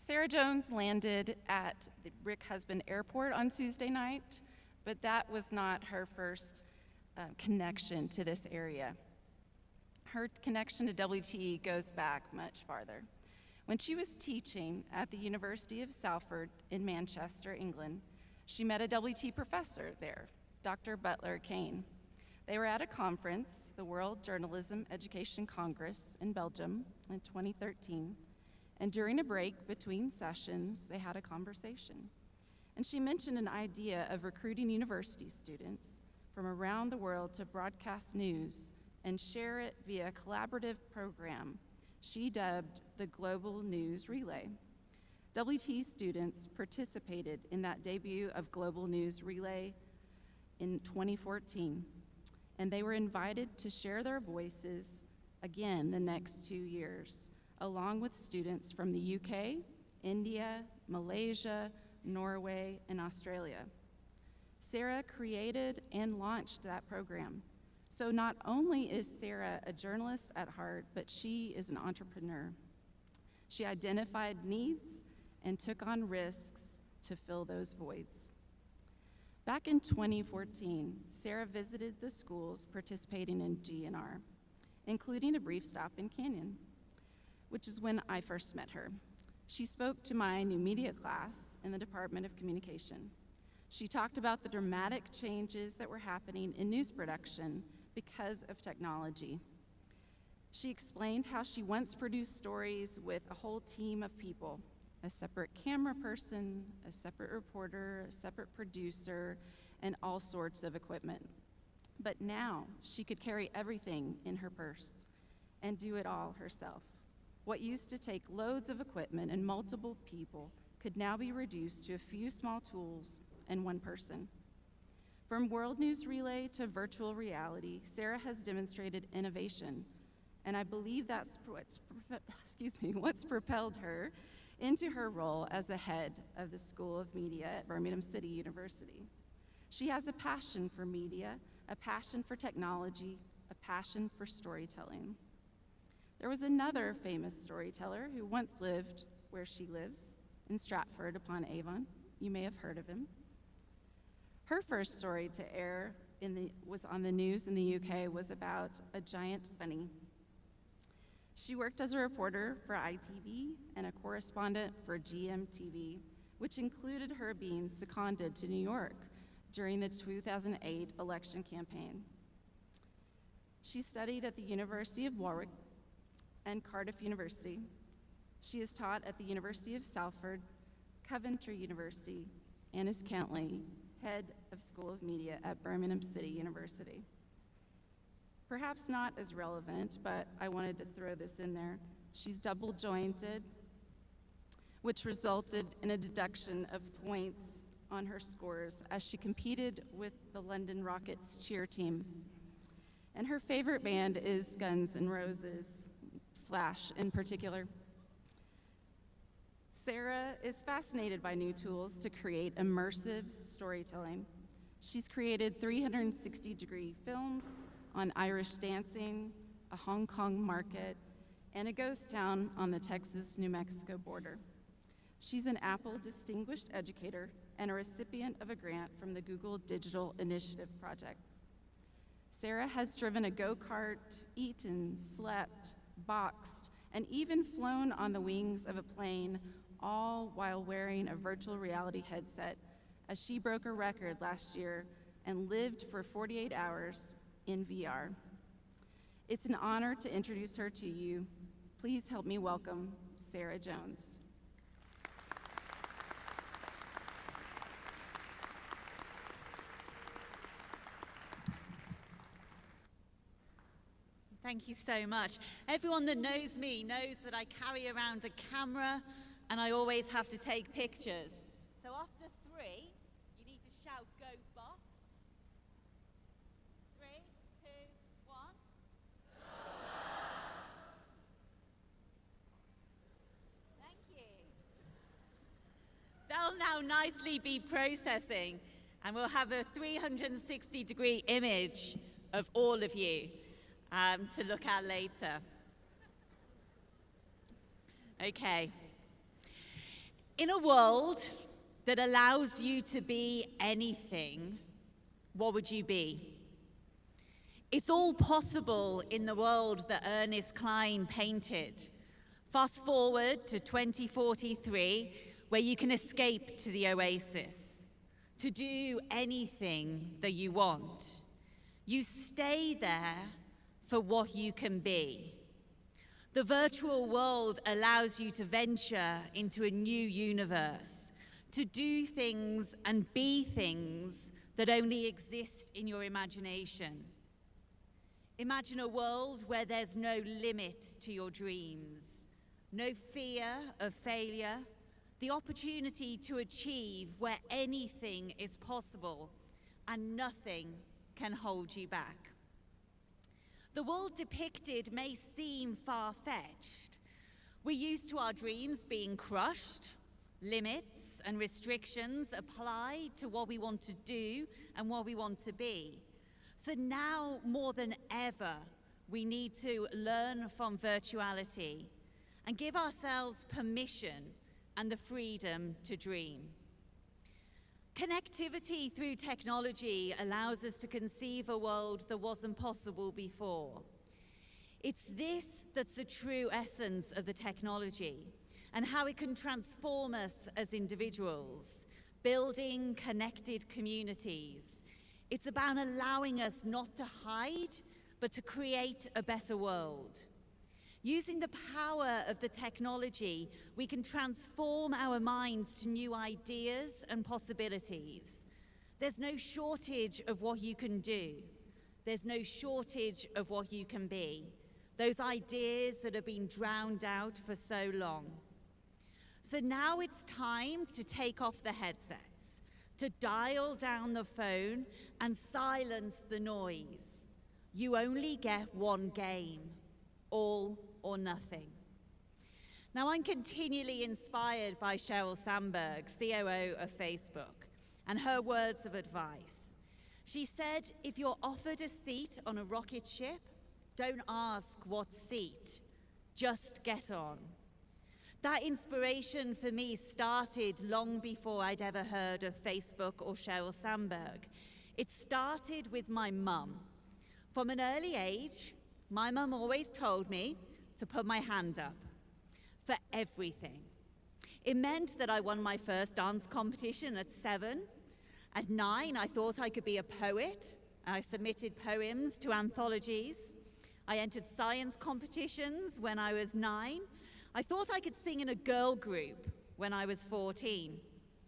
Sarah Jones landed at the Rick Husband Airport on Tuesday night, but that was not her first connection to this area. Her connection to WTE goes back much farther. When she was teaching at the University of Salford in Manchester, England, she met a WT professor there, Dr. Butler Kane. They were at a conference, the World Journalism Education Congress in Belgium in 2013, and during a break between sessions, they had a conversation. And she mentioned an idea of recruiting university students from around the world to broadcast news and share it via a collaborative program she dubbed the Global News Relay. WT students participated in that debut of Global News Relay in 2014, and they were invited to share their voices again the next 2 years, along with students from the UK, India, Malaysia, Norway, and Australia. Sarah created and launched that program. So not only is Sarah a journalist at heart, but she is an entrepreneur. She identified needs and took on risks to fill those voids. Back in 2014, Sarah visited the schools participating in GNR, including a brief stop in Canyon, which is when I first met her. She spoke to my new media class in the Department of Communication. She talked about the dramatic changes that were happening in news production because of technology. She explained how she once produced stories with a whole team of people, a separate camera person, a separate reporter, a separate producer, and all sorts of equipment. But now she could carry everything in her purse and do it all herself. What used to take loads of equipment and multiple people could now be reduced to a few small tools and one person. From World News Relay to virtual reality, Sarah has demonstrated innovation, and I believe that's what's propelled her into her role as the head of the School of Media at Birmingham City University. She has a passion for media, a passion for technology, a passion for storytelling. There was another famous storyteller who once lived where she lives, in Stratford-upon-Avon. You may have heard of him. Her first story to air was on the news in the UK was about a giant bunny. She worked as a reporter for ITV and a correspondent for GMTV, which included her being seconded to New York during the 2008 election campaign. She studied at the University of Warwick and Cardiff University. She is taught at the University of Salford, Coventry University, and is currently head of School of Media at Birmingham City University. Perhaps not as relevant, but I wanted to throw this in there. She's double jointed, which resulted in a deduction of points on her scores as she competed with the London Rockets cheer team. And her favorite band is Guns N' Roses, Slash in particular. Sarah is fascinated by new tools to create immersive storytelling. She's created 360-degree films on Irish dancing, a Hong Kong market, and a ghost town on the Texas-New Mexico border. She's an Apple Distinguished Educator and a recipient of a grant from the Google Digital Initiative Project. Sarah has driven a go-kart, eaten, slept, boxed, and even flown on the wings of a plane, all while wearing a virtual reality headset, as she broke a record last year and lived for 48 hours in VR. It's an honor to introduce her to you. Please help me welcome Sarah Jones. Thank you so much. Everyone that knows me knows that I carry around a camera and I always have to take pictures. So after 3, you need to shout, "Go Buffs." 3, 2, 1. Thank you. They'll now nicely be processing, and we'll have a 360-degree image of all of you to look at later. Okay. In a world that allows you to be anything, what would you be? It's all possible in the world that Ernest Cline painted. Fast forward to 2043, where you can escape to the oasis, to do anything that you want. You stay there for what you can be. The virtual world allows you to venture into a new universe, to do things and be things that only exist in your imagination. Imagine a world where there's no limit to your dreams, no fear of failure, the opportunity to achieve where anything is possible and nothing can hold you back. The world depicted may seem far-fetched. We're used to our dreams being crushed, limits and restrictions applied to what we want to do and what we want to be. So now, more than ever, we need to learn from virtuality and give ourselves permission and the freedom to dream. Connectivity through technology allows us to conceive a world that wasn't possible before. It's this that's the true essence of the technology and how it can transform us as individuals, building connected communities. It's about allowing us not to hide, but to create a better world. Using the power of the technology, we can transform our minds to new ideas and possibilities. There's no shortage of what you can do. There's no shortage of what you can be. Those ideas that have been drowned out for so long. So now it's time to take off the headsets, to dial down the phone and silence the noise. You only get one game, all or nothing. Now, I'm continually inspired by Sheryl Sandberg, COO of Facebook, and her words of advice. She said, if you're offered a seat on a rocket ship, don't ask what seat, just get on. That inspiration for me started long before I'd ever heard of Facebook or Sheryl Sandberg. It started with my mum. From an early age, my mum always told me to put my hand up for everything. It meant that I won my first dance competition at 7. At 9, I thought I could be a poet. I submitted poems to anthologies. I entered science competitions when I was 9. I thought I could sing in a girl group when I was 14.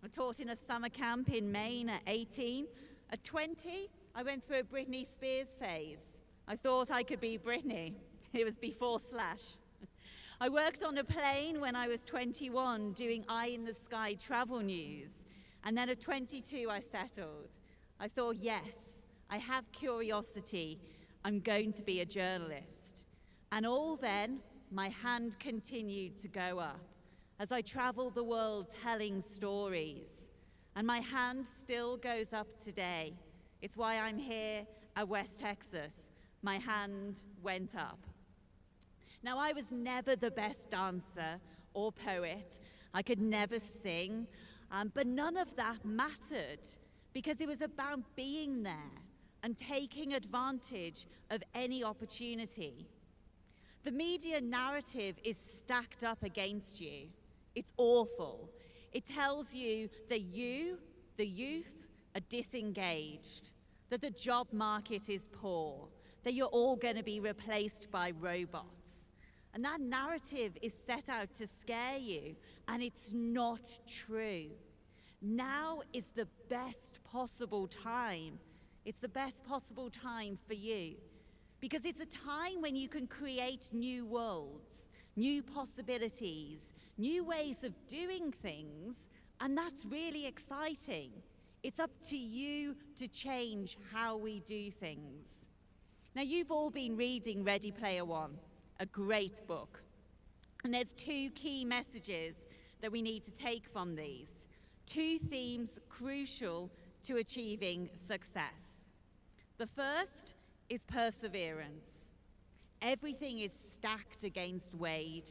I taught in a summer camp in Maine at 18. At 20, I went through a Britney Spears phase. I thought I could be Britney. It was before Slash. I worked on a plane when I was 21 doing Eye in the Sky travel news. And then at 22, I settled. I thought, yes, I have curiosity. I'm going to be a journalist. And all then, my hand continued to go up as I traveled the world telling stories. And my hand still goes up today. It's why I'm here at West Texas. My hand went up. Now, I was never the best dancer or poet. I could never sing, but none of that mattered because it was about being there and taking advantage of any opportunity. The media narrative is stacked up against you. It's awful. It tells you that you, the youth, are disengaged, that the job market is poor, that you're all going to be replaced by robots. And that narrative is set out to scare you, and it's not true. Now is the best possible time. It's the best possible time for you, because it's a time when you can create new worlds, new possibilities, new ways of doing things, and that's really exciting. It's up to you to change how we do things. Now, you've all been reading Ready Player One, a great book. And there's 2 key messages that we need to take from these. 2 themes crucial to achieving success. The first is perseverance. Everything is stacked against Wade.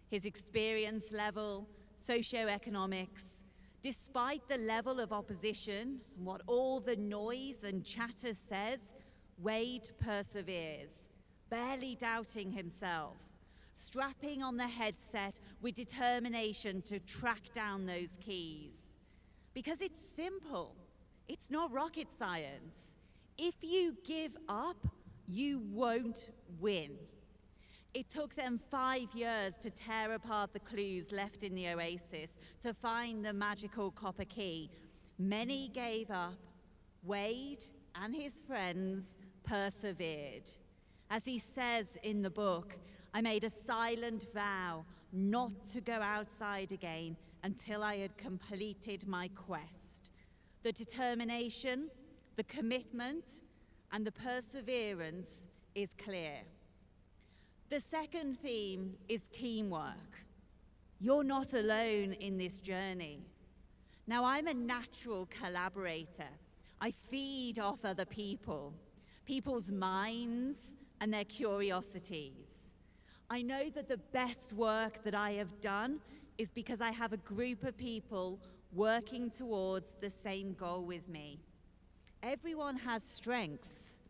His experience level, socioeconomics, despite the level of opposition and what all the noise and chatter says, Wade perseveres, barely doubting himself, strapping on the headset with determination to track down those keys. Because it's simple. It's not rocket science. If you give up, you won't win. It took them 5 years to tear apart the clues left in the oasis to find the magical copper key. Many gave up. Wade and his friends persevered. As he says in the book, I made a silent vow not to go outside again until I had completed my quest. The determination, the commitment, and the perseverance is clear. The second theme is teamwork. You're not alone in this journey. Now, I'm a natural collaborator. I feed off other people, people's minds and their curiosities. I know that the best work that I have done is because I have a group of people working towards the same goal with me. Everyone has strengths.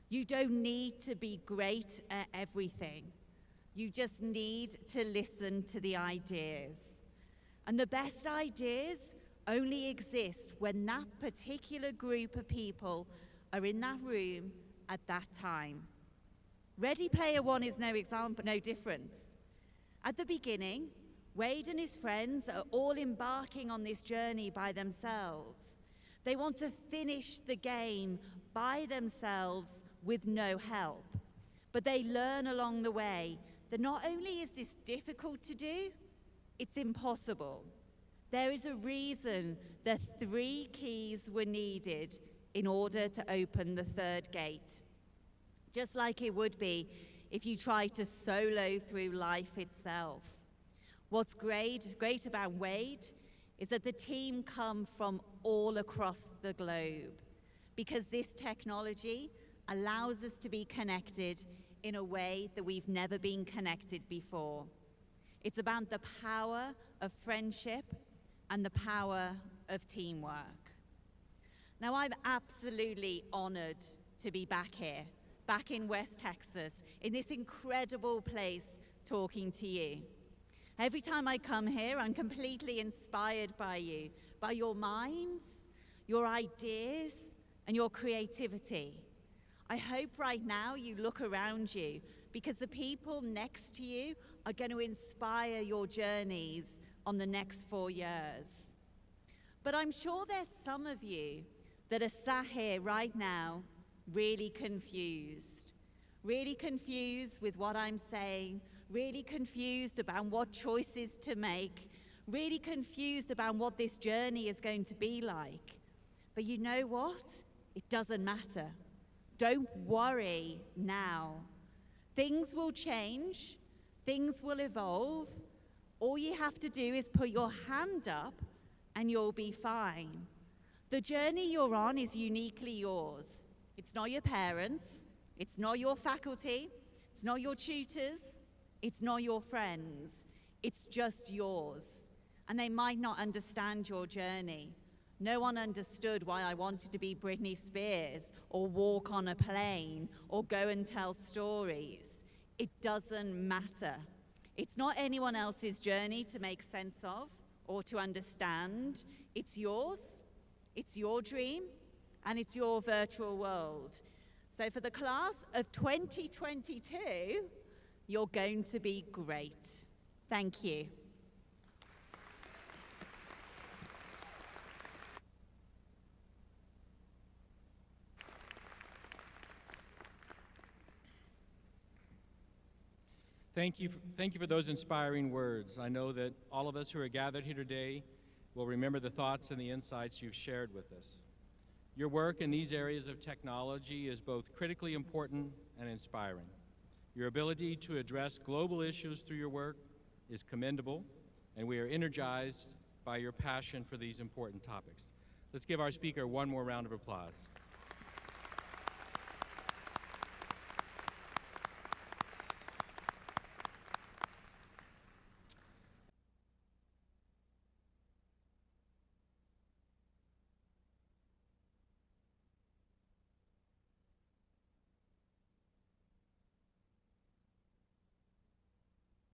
You don't need to be great at everything. You just need to listen to the ideas. And the best ideas only exist when that particular group of people are in that room at that time. Ready Player One is no different. At the beginning, Wade and his friends are all embarking on this journey by themselves. They want to finish the game by themselves with no help. But they learn along the way that not only is this difficult to do, it's impossible. There is a reason that 3 keys were needed in order to open the third gate. Just like it would be if you tried to solo through life itself. What's great about Wade is that the team come from all across the globe, because this technology allows us to be connected in a way that we've never been connected before. It's about the power of friendship and the power of teamwork. Now, I'm absolutely honored to be back here, back in West Texas, in this incredible place talking to you. Every time I come here, I'm completely inspired by you, by your minds, your ideas, and your creativity. I hope right now you look around you, because the people next to you are going to inspire your journeys on the next 4 years. But I'm sure there's some of you that are sat here right now really confused with what I'm saying, really confused about what choices to make, really confused about what this journey is going to be like. But you know what? It doesn't matter. Don't worry now. Things will change, things will evolve. All you have to do is put your hand up and you'll be fine. The journey you're on is uniquely yours. It's not your parents, it's not your faculty, it's not your tutors, it's not your friends. It's just yours. And they might not understand your journey. No one understood why I wanted to be Britney Spears or walk on a plane or go and tell stories. It doesn't matter. It's not anyone else's journey to make sense of or to understand. It's yours, it's your dream, and it's your virtual world. So for the class of 2022, you're going to be great. Thank you. Thank you for those inspiring words. I know that all of us who are gathered here today will remember the thoughts and the insights you've shared with us. Your work in these areas of technology is both critically important and inspiring. Your ability to address global issues through your work is commendable, and we are energized by your passion for these important topics. Let's give our speaker one more round of applause.